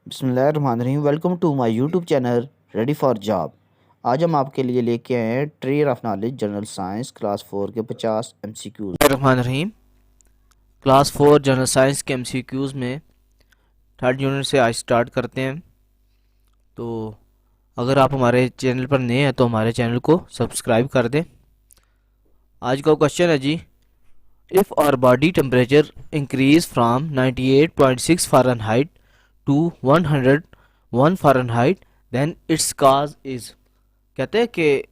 बिस्मिल्लाहिर्रहमानिर्रहीम। Welcome to my YouTube channel ready for job. आज हम आपके लिए लेके आए हैं treasure of knowledge general science class 4 के 50 MCQs. Rahman Rahim. Class 4 general science के एमसीक्यूज़ में थर्ड यूनिट से आज स्टार्ट करते हैं। तो अगर आप हमारे चैनल पर नए हैं तो हमारे चैनल को सब्सक्राइब कर दें। आज का क्वेश्चन है जी, if our body temperature increase from 98.6 Fahrenheit to 101 Fahrenheit then it's cause is. कहते हैं कि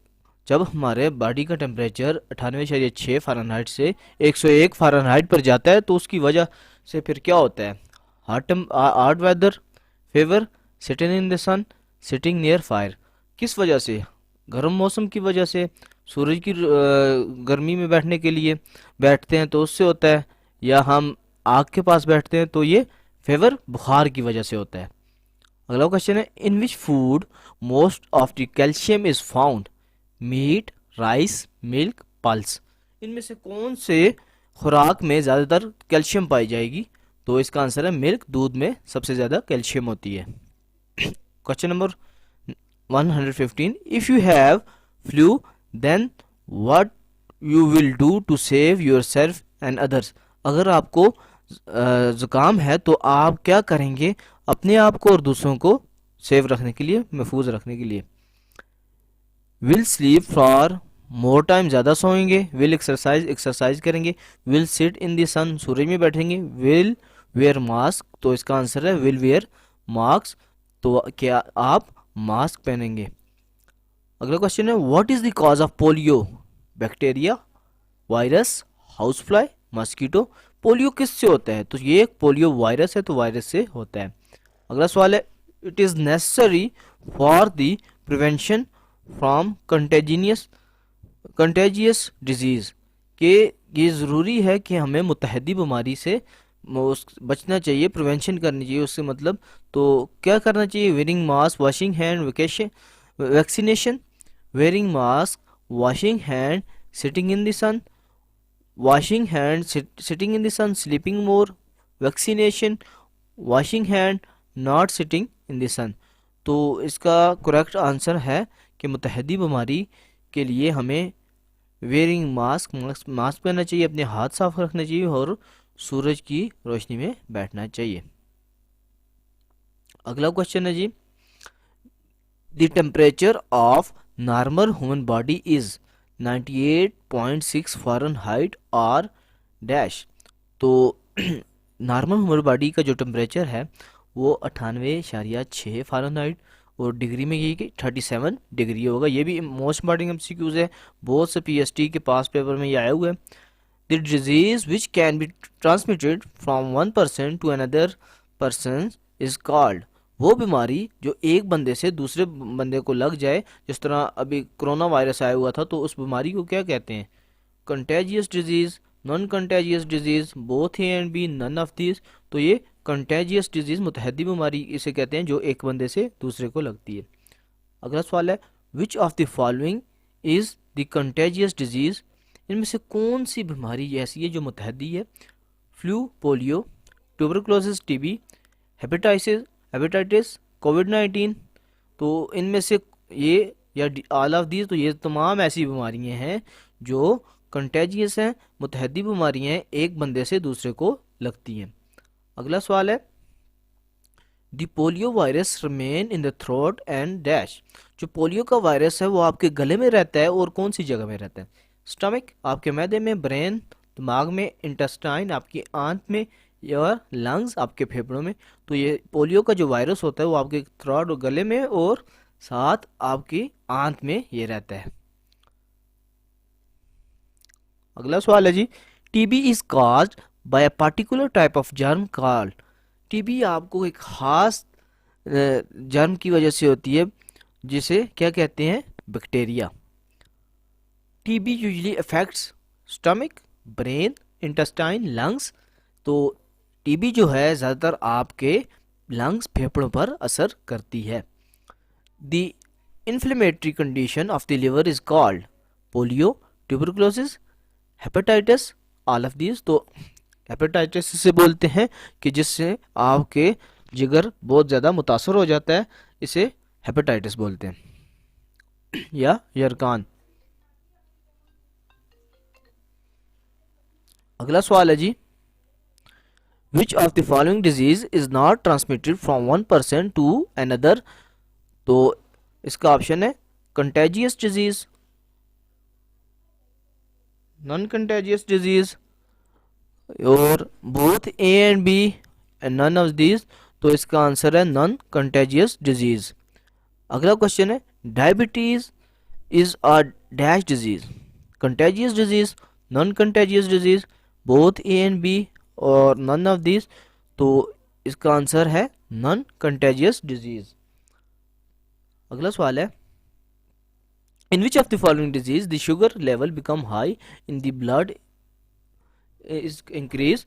जब हमारे बॉडी का टेम्परेचर 98.6 फ़ारेनहाइट से 101 फ़ारेनहाइट पर जाता है तो उसकी वजह से फिर क्या होता है? Hot weather, fever, sitting in the sun, sitting near fire. किस वजह से? गर्म मौसम की वजह से, सूरज की गर्मी में बैठने के लिए बैठते हैं तो उससे होता है, या हम आग के पास बैठते हैं तो ये फेवर बुखार की वजह से होता है। अगला क्वेश्चन है, in which food most of the calcium is found? Meat, rice, milk, pulse. इनमें से कौन से खुराक में ज़्यादातर कैल्शियम पाई जाएगी? तो इसका आंसर है मिल्क। दूध में सबसे ज़्यादा कैल्शियम होती है। Question number 115, if you have flu then what you will do to save yourself and others. अगर आपको ज़ुकाम है तो आप क्या करेंगे अपने आप को और दूसरों को सेव रखने के लिए, महफूज रखने के लिए? Will sleep for more time, ज़्यादा सोएंगे। विल एक्सरसाइज, एक्सरसाइज करेंगे। विल सिट इन द सन, सूरज में बैठेंगे। विल वेयर मास्क, तो इसका आंसर है विल वेयर मास्क। तो क्या आप मास्क पहनेंगे? अगला क्वेश्चन है, what is the cause of polio? Bacteria, virus, house fly, mosquito. Polio किससे होता है? तो ये एक पोलियो वायरस है, तो वायरस से होता है। अगला सवाल है, it is necessary for the prevention from contagious disease, कि ये ज़रूरी है कि हमें मुतहदी बीमारी से बचना चाहिए, प्रिवेंशन करनी चाहिए उससे मतलब। तो क्या करना चाहिए? Wearing mask, washing hand, vaccination. Wearing mask, washing hand, sitting in the sun, washing hand, sitting in the sun, sleeping more, vaccination, washing hand, not sitting in the sun। तो इसका करेक्ट आंसर है कि मुतहदी बीमारी के लिए हमें wearing mask, mask पहनना चाहिए, अपने हाथ साफ रखना चाहिए और सूरज की रोशनी में बैठना चाहिए। अगला क्वेश्चन है जी, the temperature of normal human body is 98.6 Fahrenheit और डैश। तो नॉर्मल ह्यूमन बॉडी का जो टेम्परेचर है वो 98.6 फ़ारेनहाइट, और डिग्री में ये कि 37 डिग्री होगा। ये भी मोस्ट इंपॉर्टेंट एमसीक्यूज है, बहुत से पीएचडी के पास पेपर में ये आया हुआ है। The disease which can be transmitted from one person to another person is called. वो बीमारी जो एक बंदे से दूसरे बंदे को लग जाए, जिस तरह अभी कोरोना वायरस आया हुआ था, तो उस बीमारी को क्या कहते हैं? Contagious disease, non contagious disease, both A and B, none of this. तो ये कंटेजियस डिजीज, मुतहदी बीमारी इसे कहते हैं जो एक बंदे से दूसरे को लगती है। अगला सवाल है, which of the following is the contagious disease? इनमें से कौन सी बीमारी ऐसी है जो मुतहदी है? Flu, polio, tuberculosis, TB, hepatitis, hepatitis, कोविड-19। तो इनमें से ये या ऑल ऑफ दीज, तो ये तमाम ऐसी बीमारियां हैं जो कंटेजियस हैं, मुतहदी बीमारियां हैं, एक बंदे से दूसरे को लगती हैं। अगला सवाल है, the polio virus remain in the throat and dash. जो पोलियो का वायरस है वो आपके गले में रहता है और कौन सी जगह में रहता है? स्टमक, आपके मैदे में, ब्रेन, दिमाग में, इंटेस्टाइन, आपकी आंत में, या लंग्स, आपके फेफड़ों में। तो ये पोलियो का जो वायरस होता है वो आपके थ्रोट और गले में और साथ आपकी आंत में ये रहता है। अगला सवाल है जी, TB is caused by a particular type of germ called. TB आपको एक खास जर्म की वजह से होती है जिसे क्या कहते हैं? Bacteria. TB usually affects stomach, brain, intestine, lungs. तो टीबी जो है ज़्यादातर आपके लंग्स, फेफड़ों पर असर करती है। The inflammatory condition of the liver is called polio, tuberculosis, hepatitis, all of these. तो हेपेटाइटिस से बोलते हैं कि जिससे आपके जिगर बहुत ज़्यादा मुतासर हो जाता है, इसे हेपेटाइटिस बोलते हैं या यरकान। अगला सवाल है जी, which of the following disease is not transmitted from one person to another. तो इसका ऑप्शन है contagious disease, non contagious disease, और both A and B and none of these. तो इसका आंसर है नॉन कंटेजियस डिजीज। अगला question है, diabetes is a dash disease, contagious disease, non contagious disease, both A and B और none of this. तो इसका answer है non contagious disease. अगला सवाल है, in which of the following disease the sugar level become high in the blood is increase.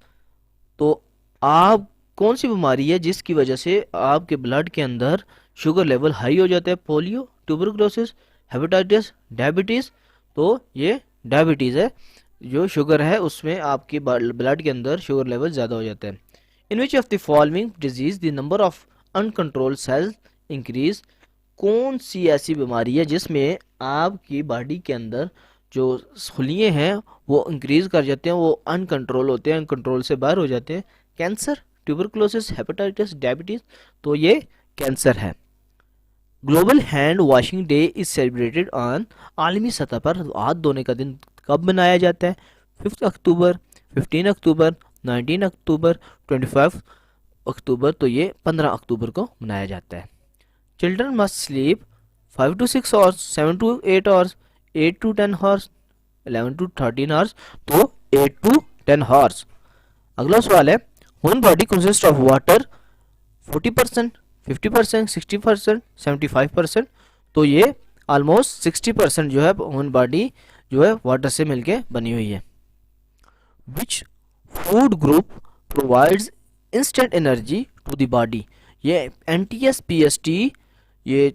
तो आप कौन सी बीमारी है जिसकी वजह से आपके ब्लड के अंदर शुगर लेवल हाई हो जाता है? Polio, tuberculosis, hepatitis, diabetes. तो ये डायबिटीज है, जो शुगर है उसमें आपके ब्लड के अंदर शुगर लेवल ज़्यादा हो जाता है। In which of the following disease the number of uncontrolled cells increase. कौन सी ऐसी बीमारी है जिसमें आपकी बॉडी के अंदर जो खुलिये हैं वो इंक्रीज कर जाते हैं, वो अनकंट्रोल होते हैं, अनकंट्रोल से बाहर हो जाते हैं? Cancer, tuberculosis, hepatitis, diabetes. तो ये कैंसर है। Global hand washing day is celebrated on, आलमी सतह पर हाथ धोने का दिन कब मनाया जाता है? 5 अक्टूबर, 15 अक्टूबर, 19 अक्टूबर, 25 अक्टूबर। तो ये 15 अक्टूबर को मनाया जाता है। Children must sleep 5 to 6 hours, 7 to 8 hours, 8 to 10 hours, 11 to 13 hours। तो 8 to 10 hours। अगला सवाल है, human body consist of water 40%, 50%, 60%, 75%। तो ये ऑलमोस्ट 60% जो है ह्यूमन बॉडी जो है वाटर से मिलके बनी हुई है। Which food group provides instant energy to the body. ये NTS PST ये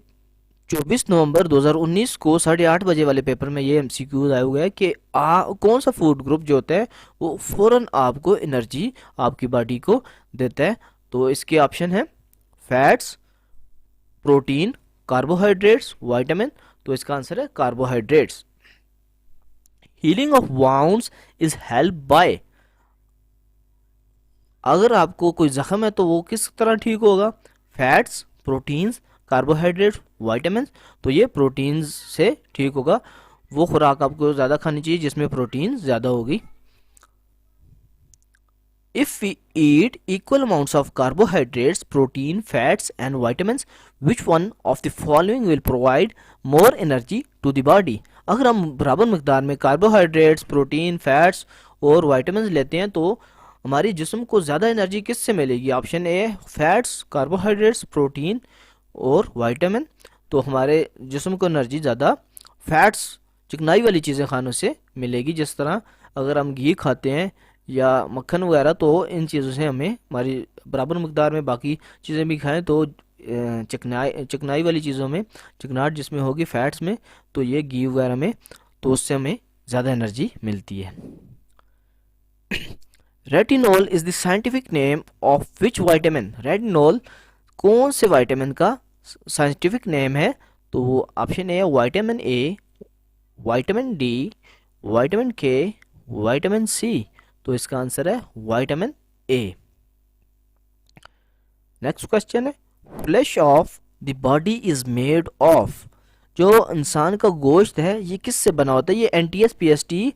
24 नवंबर 2019 को 8:30 बजे वाले पेपर में ये MCQ आया हुआ है कि कौन सा फूड ग्रुप जो होता है वो फ़ौरन आपको एनर्जी आपकी बॉडी को देता है। तो इसके ऑप्शन है फैट्स, प्रोटीन, कार्बोहाइड्रेट्स, विटामिन। तो इसका आंसर है carbohydrates. Healing of wounds is help by, अगर आपको कोई जख्म है तो वो किस तरह ठीक होगा? Fats, proteins, carbohydrates, vitamin. तो ये प्रोटीन्स से ठीक होगा। वो खुराक आपको ज़्यादा खानी चाहिए जिसमें प्रोटीन ज़्यादा होगी। If we eat equal amounts of carbohydrates, protein, fats and vitamin, which one of the following will provide more energy to the body. अगर हम बराबर मकदार में कार्बोहाइड्रेट्स, प्रोटीन, फैट्स और विटामिन लेते हैं तो हमारी जिस्म को ज़्यादा एनर्जी किससे मिलेगी? Option A fats, carbohydrates, protein और विटामिन। तो हमारे जिस्म को एनर्जी ज़्यादा फैट्स, चिकनाई वाली चीज़ें खानों से मिलेगी। जिस तरह अगर हम घी खाते हैं या मक्खन वगैरह, तो इन चीज़ों से हमें हमारी बराबर मकदार में बाकी चीज़ें भी खाएं तो चिकनाई वाली चीज़ों में चिकनाहट जिसमें होगी फैट्स में, तो ये घी वगैरह में, तो उससे हमें ज़्यादा एनर्जी मिलती है। Retinol is the scientific name of which vitamin. Retinol कौन से विटामिन का साइंटिफिक नेम है? तो option A vitamin A, vitamin D, vitamin K, vitamin C. तो इसका आंसर है विटामिन ए। नेक्स्ट क्वेश्चन है, flash of the body is made of. जो इंसान का गोश्त है ये किससे बना होता है? ये NTS PST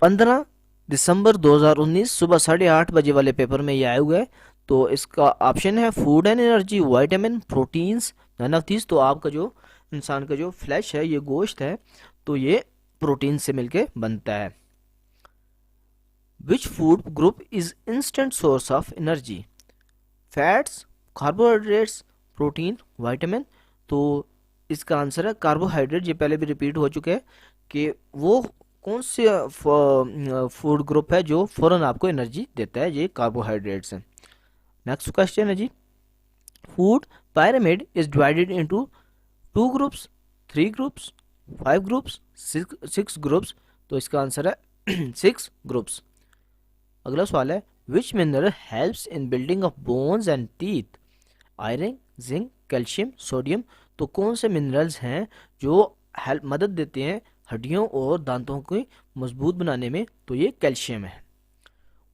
15 दिसंबर 2019 सुबह 8:30 बजे वाले पेपर में ये आया हुआ है। तो इसका ऑप्शन है food and energy, vitamin, proteins, none of this. तो आपका जो इंसान का जो फ्लैश है, ये गोश्त है, तो ये प्रोटीन से मिलके बनता है। Which food group is instant source of energy? Fats, carbohydrates, protein, vitamin. तो इसका आंसर है कार्बोहाइड्रेट। ये पहले भी रिपीट हो चुके हैं कि वो कौन से फूड ग्रुप है जो फ़ौरन आपको एनर्जी देता है, ये कार्बोहाइड्रेट्स हैं। नेक्स्ट क्वेश्चन है जी, food pyramid is divided into 2 groups, 3 groups, 5 groups, 6 groups। तो इसका आंसर है 6 groups। अगला सवाल है, विच mineral helps in building of bones and teeth? Iron, zinc, calcium, sodium. तो कौन से मिनरल्स हैं जो हेल्प मदद देते हैं हड्डियों और दांतों को मजबूत बनाने में? तो ये कैल्शियम है।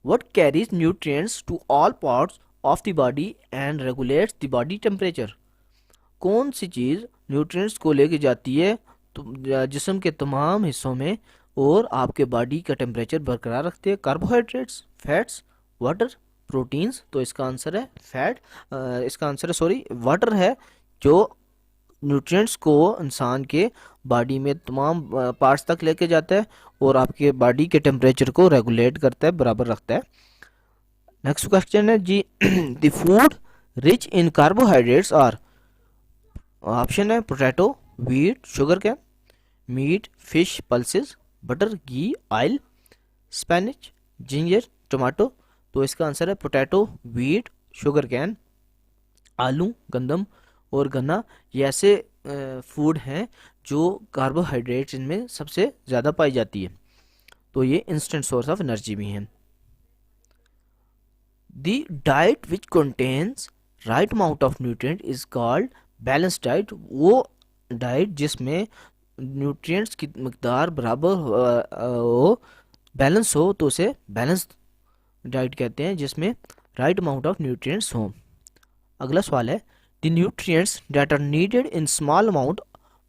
What carries nutrients to all parts of the body and regulates the body temperature? कौन सी चीज़ न्यूट्रिएंट्स को लेके जाती है तो जिस्म के तमाम हिस्सों में और आपके बॉडी का टेम्परेचर बरकरार रखते हैं? Carbohydrates, fats, water, proteins. तो इसका आंसर है फैट, इसका आंसर है सॉरी वाटर है, जो न्यूट्रिएंट्स को इंसान के बॉडी में तमाम पार्ट्स तक लेके जाता है और आपके बॉडी के टेम्परेचर को रेगुलेट करता है, बराबर रखता है। नेक्स्ट क्वेश्चन है जी the food rich in carbohydrates are? Option है potato, wheat, sugar cane, meat, fish, pulses, butter, ghee, oil, spinach, ginger, tomato. तो इसका आंसर है पोटैटो, व्हीट, शुगर कैन, आलू, गंदम और गन्ना। ये ऐसे फूड हैं जो कार्बोहाइड्रेट्स इनमें सबसे ज़्यादा पाई जाती है, तो ये इंस्टेंट सोर्स ऑफ एनर्जी भी हैं। The diet which contains right amount of nutrient is called balance diet. वो डाइट जिसमें न्यूट्रिएंट्स की मकदार बराबर हो, बैलेंस हो, तो उसे बैलेंस डाइट कहते हैं, जिसमें राइट अमाउंट ऑफ न्यूट्रिएंट्स हो। अगला सवाल है the nutrients that are needed in small amount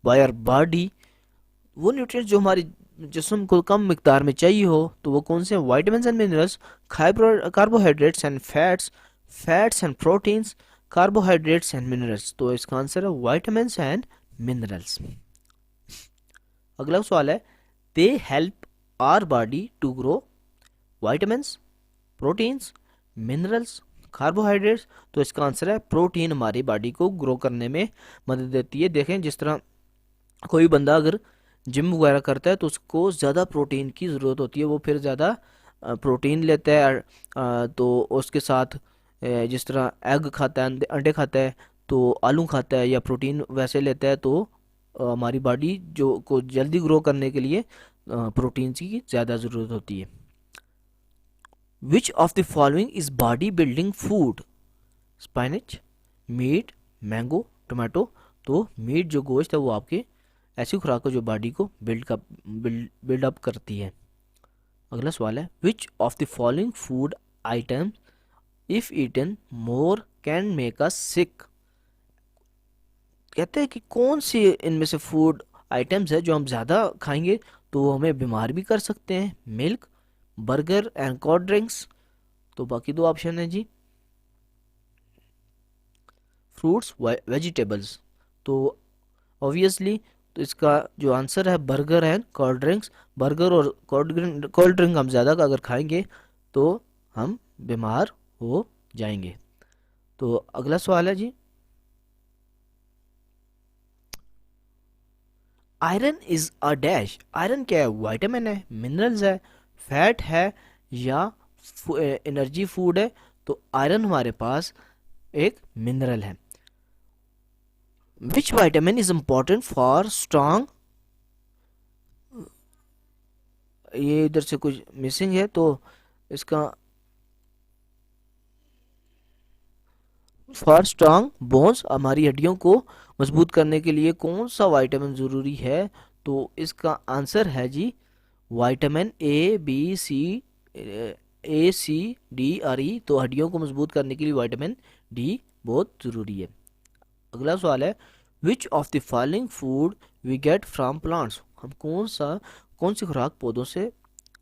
by our body. वो न्यूट्रिएंट्स जो हमारी जिस्म को कम मिकदार में चाहिए हो, तो वो कौन से? Vitamin and minerals, carbohydrates and fats, fats and proteins, carbohydrates and minerals. तो इसका आंसर है वाइटामिन एंड मिनरल्स। अगला सवाल है they help our body to grow? Vitamins, proteins, minerals, carbohydrates. तो इसका आंसर है प्रोटीन हमारी बॉडी को ग्रो करने में मदद देती है। देखें जिस तरह कोई बंदा अगर जिम वगैरह करता है तो उसको ज़्यादा प्रोटीन की ज़रूरत होती है, वो फिर ज़्यादा प्रोटीन लेता है। तो उसके साथ जिस तरह एग खाता है, अंडे खाता है, तो आलू खाता है या प्रोटीन वैसे लेता है, तो हमारी बॉडी जो को जल्दी ग्रो करने के लिए प्रोटीन की ज़्यादा ज़रूरत होती है। Which of the following is body building food? Spinach, meat, mango, tomato. तो मीट जो गोश्त है वो आपके ऐसी खुराक है जो बॉडी को बिल्ड अप करती है। अगला सवाल है which of the following food item if eaten more can make us sick? कहते हैं कि कौन सी इनमें से फूड आइटम्स है जो हम ज़्यादा खाएंगे तो वो हमें बीमार भी कर सकते हैं? Milk, burger and cold drinks. तो बाकी दो ऑप्शन है जी फ्रूट्स, वेजिटेबल्स। तो ऑब्वियसली तो इसका जो आंसर है burger and cold drinks. Burger और कोल्ड ड्रिंक हम ज़्यादा अगर खाएंगे तो हम बीमार हो जाएंगे। तो अगला सवाल है जी iron is a dash. Iron क्या है? वाइटामिन है, मिनरल्स है, फैट है या एनर्जी फूड है? तो आयरन हमारे पास एक मिनरल है। विच vitamin is important for strong? ये इधर से कुछ मिसिंग है, तो इसका फॉर स्ट्रॉन्ग बोन्स, हमारी हड्डियों को मजबूत करने के लिए कौन सा वाइटामिन ज़रूरी है? तो इसका आंसर है जी vitamin A, B, C, D, और E। तो हड्डियों को मजबूत करने के लिए वाइटामिन डी बहुत ज़रूरी है। अगला सवाल है which of the following food we get from plants? हम कौन सी खुराक पौधों से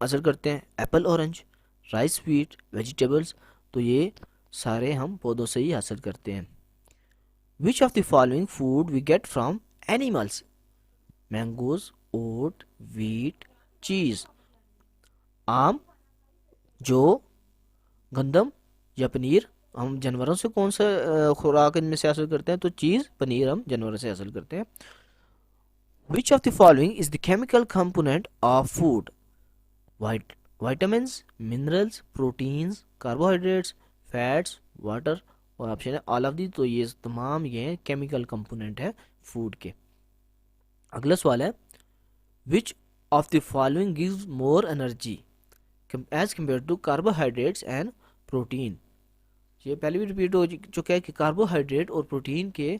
हासिल करते हैं? Apple, orange, rice, wheat, vegetables. तो ये सारे हम पौधों से ही हासिल करते हैं। Which of the following food we get from animals? Mangoes, oat, wheat, cheese. आम, जौ, गंदम या पनीर। हम जानवरों से कौन सा खुराक इनमें से हासिल करते हैं? तो चीज़, पनीर हम जानवरों से हासिल करते हैं। Which of the following is the chemical component of food? Vitamins, minerals, proteins, carbohydrates, fats, water. और ऑप्शन है ऑल ऑफ दी। तो ये तमाम ये केमिकल कंपोनेंट है फूड के। अगला सवाल है which of the following gives more energy as compare to carbohydrates and protein. ये पहले भी रिपीट हो चुका है कि कार्बोहाइड्रेट और प्रोटीन के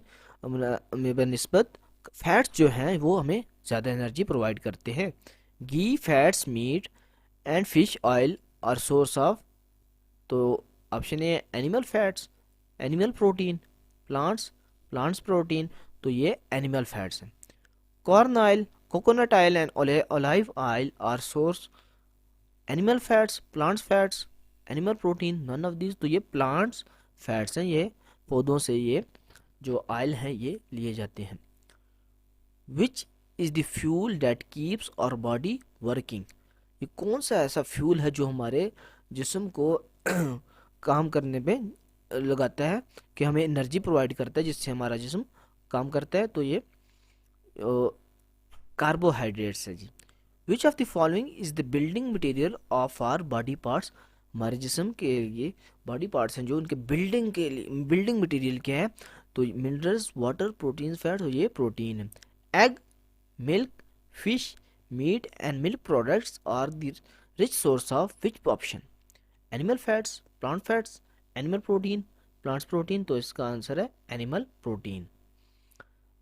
निस्बत फैट्स जो हैं वो हमें ज़्यादा एनर्जी प्रोवाइड करते हैं। Ghee, fats, meat and fish oil are source of, तो option A animal fats, animal protein, plants, plants protein, तो ये एनिमल फैट्स हैं। Corn oil, coconut oil and olive oil are source animal fats, plants fats, animal protein, none of this, तो ये plants fats हैं, ये पौधों से ये जो ऑयल है ये लिए जाते हैं। Which is the fuel that keeps our body working, ये कौन सा ऐसा फ्यूल है जो हमारे जिस्म को काम करने पे लगाता है, कि हमें एनर्जी प्रोवाइड करता है जिससे हमारा जिस्म काम करता है, तो ये कार्बोहाइड्रेट्स है जी। Which of the following is the building material of our body parts, हमारे जिस्म के लिए बॉडी पार्ट्स हैं जो उनके बिल्डिंग के लिए बिल्डिंग मटेरियल क्या है, तो मिनरल्स, वाटर, प्रोटीन, फैट्स, और ये प्रोटीन है। Egg, milk, fish, meat and milk products are the rich source of which option, animal fats, plant fats, animal protein, plants protein, तो इसका आंसर है animal protein.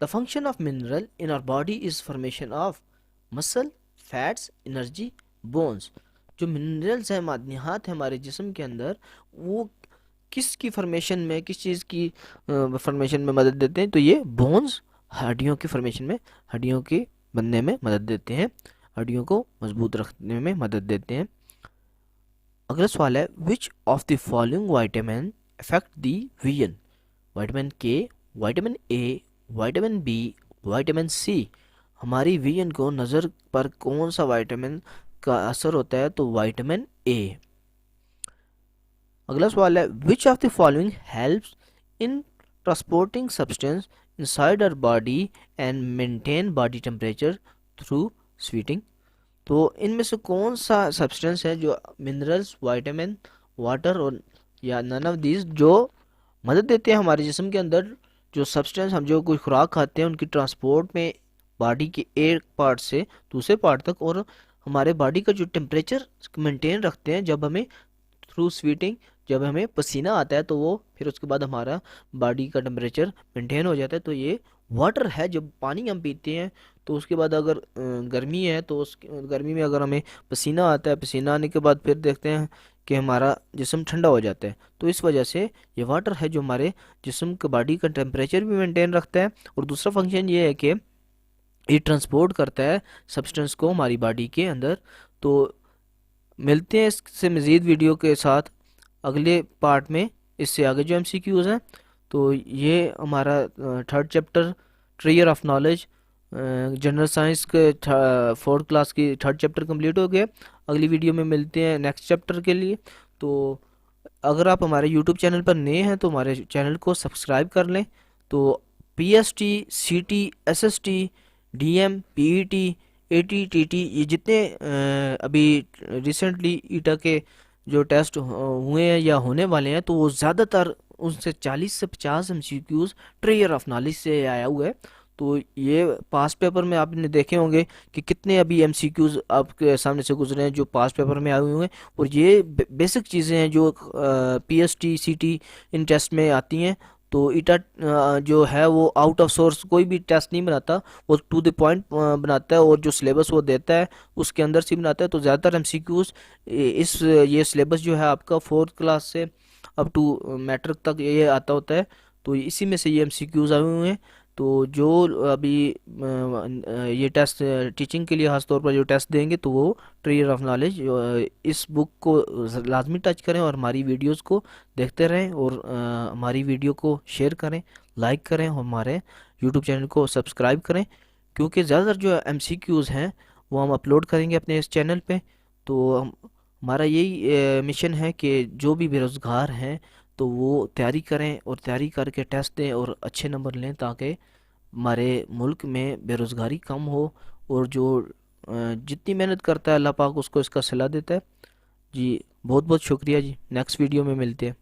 The function of mineral in our body is formation of muscle, fats, energy, bones, जो minerals हैं, मादनियात हैं हमारे जिस्म के अंदर, वो किसकी फॉर्मेशन में, किस चीज़ की फॉर्मेशन में मदद देते हैं, तो ये बोन्स, हड्डियों की फॉर्मेशन में, हड्डियों के बनने में मदद देते हैं, हड्डियों को मजबूत रखने में मदद देते हैं। अगला सवाल है which of the following vitamin affect the vision, vitamin K, vitamin A, vitamin B, vitamin C, हमारी विजन को, नज़र पर कौन सा विटामिन का असर होता है, तो विटामिन ए। अगला सवाल है which of the following helps in transporting substance inside our body and maintain body temperature through sweating, तो इनमें से कौन सा सब्सटेंस है जो मिनरल्स, विटामिन, वाटर और या नन ऑफ दीज जो मदद देते हैं हमारे जिस्म के अंदर, जो सब्सटेंस हम जो कोई खुराक खाते हैं उनकी ट्रांसपोर्ट में बॉडी के एक पार्ट से दूसरे पार्ट तक, और हमारे बॉडी का जो टेम्परेचर मेंटेन रखते हैं जब हमें थ्रू स्वीटिंग, जब हमें पसीना आता है तो वो फिर उसके बाद हमारा बॉडी का टेम्परेचर मेंटेन हो जाता है, तो ये वाटर है। जब पानी हम पीते हैं तो उसके बाद अगर गर्मी है तो उस गर्मी में अगर हमें पसीना आता है, पसीना आने के बाद फिर देखते हैं कि हमारा जिस्म ठंडा हो जाता है, तो इस वजह से ये वाटर है जो हमारे जिस्म के बॉडी का टेम्परेचर भी मेंटेन रखता है, और दूसरा फंक्शन ये है कि ये ट्रांसपोर्ट करता है सब्सटेंस को हमारी बॉडी के अंदर। तो मिलते हैं इससे मज़ीद वीडियो के साथ अगले पार्ट में, इससे आगे जो एमसीक्यूज़ हैं। तो ये हमारा third chapter trier of knowledge general science के फोर्थ क्लास की थर्ड चैप्टर कंप्लीट हो गया। अगली वीडियो में मिलते हैं नेक्स्ट चैप्टर के लिए। तो अगर आप हमारे यूट्यूब चैनल पर नए हैं तो हमारे चैनल को सब्सक्राइब कर लें। तो पीएसटी, सीटी, एसएसटी, डीएम, पीईटी, एटीटीटी, ये जितने अभी रिसेंटली ईटा के जो टेस्ट हुए हैं या होने वाले हैं, तो वो ज़्यादातर उनसे 40 से 50 एमसीक्यूज़ ट्रियर ऑफ नॉलेज से आया हुआ है। तो ये पास्ट पेपर में आपने देखे होंगे कि कितने अभी एमसीक्यूज़ आपके सामने से गुजरे हैं जो पास्ट पेपर में आए हुए हैं, और ये बेसिक चीज़ें हैं जो पीएसटी, सीटी इन टेस्ट में आती हैं। तो ईटा जो है वो आउट ऑफ सोर्स कोई भी टेस्ट नहीं बनाता, वो टू द पॉइंट बनाता है, और जो सिलेबस वो देता है उसके अंदर से बनाता है। तो ज़्यादातर एमसीक्यूज़ इस ये सिलेबस जो है आपका फोर्थ क्लास से अप टू मैट्रिक तक ये आता होता है, तो इसी में से ये एमसीक्यूज़ आए हुए हैं। तो जो अभी ये टेस्ट टीचिंग के लिए खास तौर पर जो टेस्ट देंगे तो वो ट्रियर ऑफ नॉलेज, इस बुक को लाजमी टच करें और हमारी वीडियोस को देखते रहें, और हमारी वीडियो को शेयर करें, लाइक करें, और हमारे यूट्यूब चैनल को सब्सक्राइब करें, क्योंकि ज़्यादातर जो एमसीक्यूज़ हैं वो हम अपलोड करेंगे अपने इस चैनल पे। तो हमारा यही मिशन है कि जो भी बेरोज़गार हैं तो वो तैयारी करें, और तैयारी करके टेस्ट दें और अच्छे नंबर लें, ताकि हमारे मुल्क में बेरोज़गारी कम हो, और जो जितनी मेहनत करता है अल्लाह पाक उसको इसका सिला देता है। जी बहुत बहुत शुक्रिया जी, नेक्स्ट वीडियो में मिलते हैं।